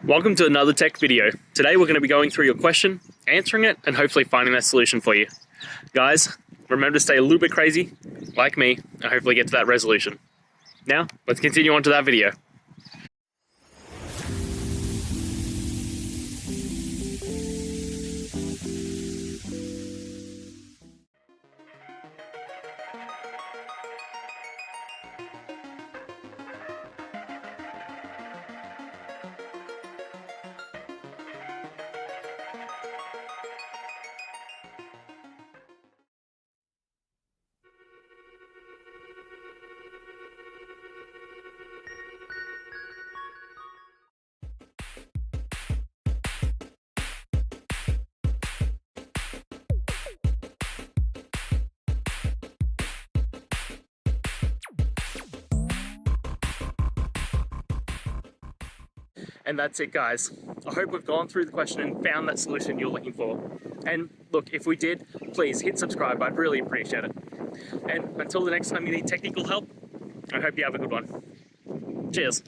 Welcome to another tech video. Today we're going to be going through your question, answering it, and hopefully finding that solution for you. Guys, remember to stay a little bit crazy, like me, and hopefully get to that resolution. Now, let's continue on to that video. And that's it, guys. I hope we've gone through the question and found that solution you're looking for. And look, if we did, please hit subscribe. I'd really appreciate it. And until the next time you need technical help, I hope you have a good one. Cheers.